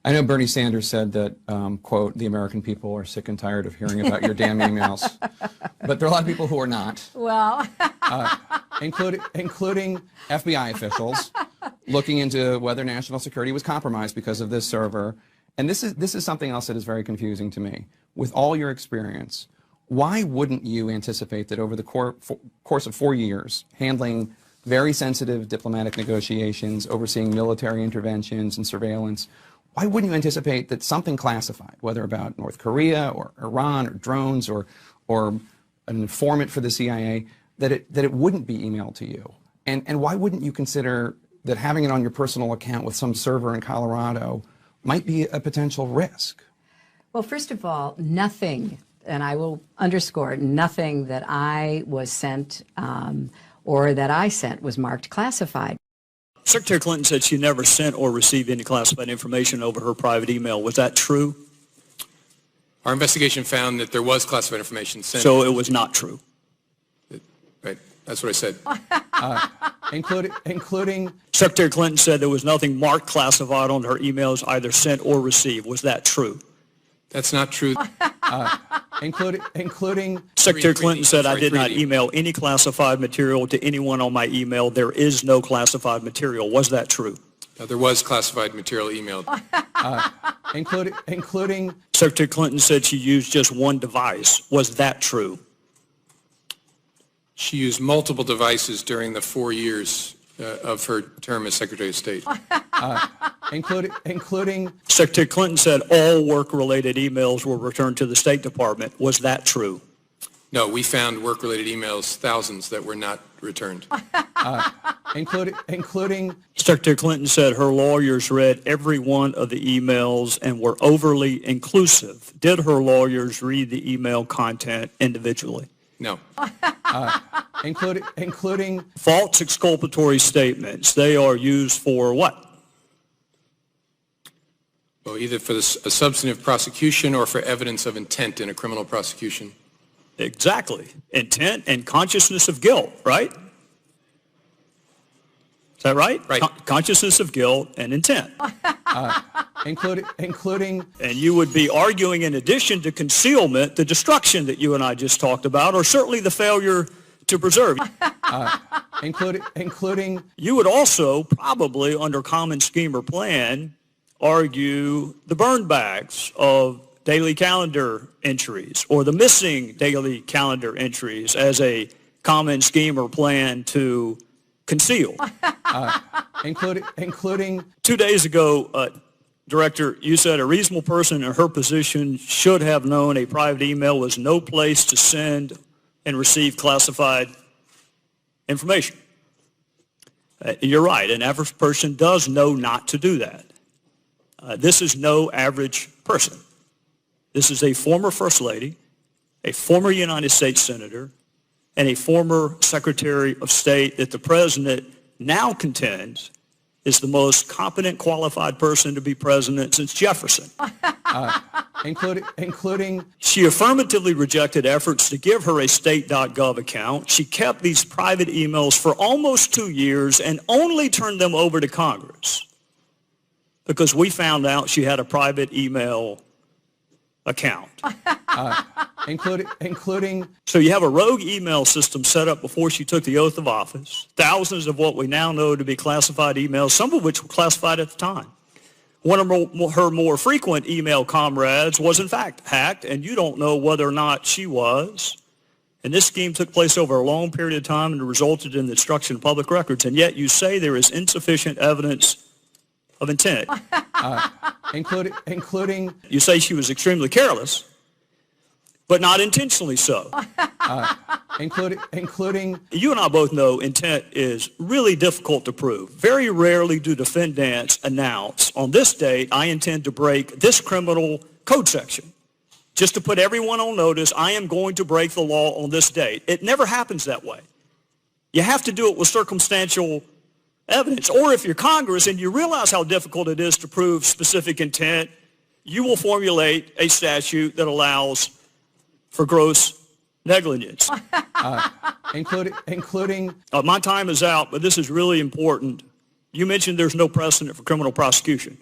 I know Bernie Sanders said that, quote, the American people are sick and tired of hearing about your damn emails. But there are a lot of people who are not. Well, including FBI officials looking into whether national security was compromised because of this server. And this is something else that is very confusing to me. With all your experience, why wouldn't you anticipate that over the course of 4 years, handling very sensitive diplomatic negotiations, overseeing military interventions and surveillance, why wouldn't you anticipate that something classified, whether about North Korea or Iran or drones or an informant for the CIA, that it wouldn't be emailed to you? And why wouldn't you consider that having it on your personal account with some server in Colorado might be a potential risk? well, first of all, nothing, and I will underscore, nothing that I was sent or that I sent was marked classified. Secretary Clinton said she never sent or received any classified information over her private email. Was that true? Our investigation found that there was classified information sent. So it was not true. Right. That's what I said. Including Secretary Clinton said there was nothing marked classified on her emails, either sent or received. Was that true? That's not true. including Secretary Clinton said I did not email any classified material to anyone on my email. There is no classified material. Was that true? There was classified material emailed. including Secretary Clinton said she used just one device. Was that true? She used multiple devices during the 4 years of her term as Secretary of State. including Secretary Clinton said all work-related emails were returned to the State Department. Was that true? No, we found work-related emails, thousands, that were not returned. including Secretary Clinton said her lawyers read every one of the emails and were overly inclusive. Did her lawyers read the email content individually? No. including False exculpatory statements. They are used for what? Well, either for a substantive prosecution or for evidence of intent in a criminal prosecution. Exactly. Intent and consciousness of guilt, right? Is that right? Right. Consciousness of guilt and intent. including And you would be arguing, in addition to concealment, the destruction that you and I just talked about, or certainly the failure to preserve. including You would also probably, under common scheme or plan, argue the burn bags of daily calendar entries or the missing daily calendar entries as a common scheme or plan to conceal. including 2 days ago, Director, you said a reasonable person in her position should have known a private email was no place to send and receive classified information. You're right. An average person does know not to do that. This is no average person. This is a former First Lady, a former United States Senator, and a former Secretary of State that the President now contends is the most competent, qualified person to be president since Jefferson. including She affirmatively rejected efforts to give her a state.gov account. She kept these private emails for almost 2 years and only turned them over to Congress because we found out she had a private email account. including So you have a rogue email system set up before she took the oath of office, thousands of what we now know to be classified emails, some of which were classified at the time. One of her more frequent email comrades was in fact hacked, and you don't know whether or not she was. And this scheme took place over a long period of time and resulted in the destruction of public records, and yet you say there is insufficient evidence of intent. including You say she was extremely careless, but not intentionally so. including You and I both know intent is really difficult to prove. Very rarely do defendants announce, on this date, I intend to break this criminal code section. Just to put everyone on notice, I am going to break the law on this date. It never happens that way. You have to do it with circumstantial evidence. Or if you're Congress and you realize how difficult it is to prove specific intent, you will formulate a statute that allows for gross negligence. including My time is out, but this is really important. You mentioned there's no precedent for criminal prosecution.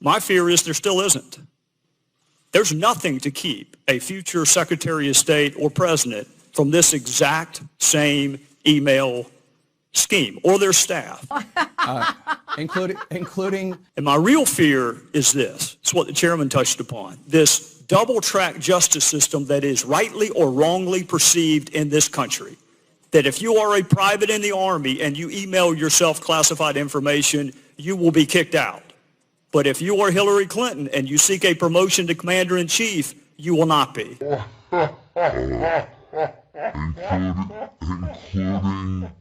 My fear is there still isn't. There's nothing to keep a future Secretary of State or President from this exact same email scheme or their staff. Including And my real fear is this. It's what the chairman touched upon. This double-track justice system that is rightly or wrongly perceived in this country. That if you are a private in the Army and you email yourself classified information, you will be kicked out. But if you are Hillary Clinton and you seek a promotion to commander-in-chief, you will not be. Including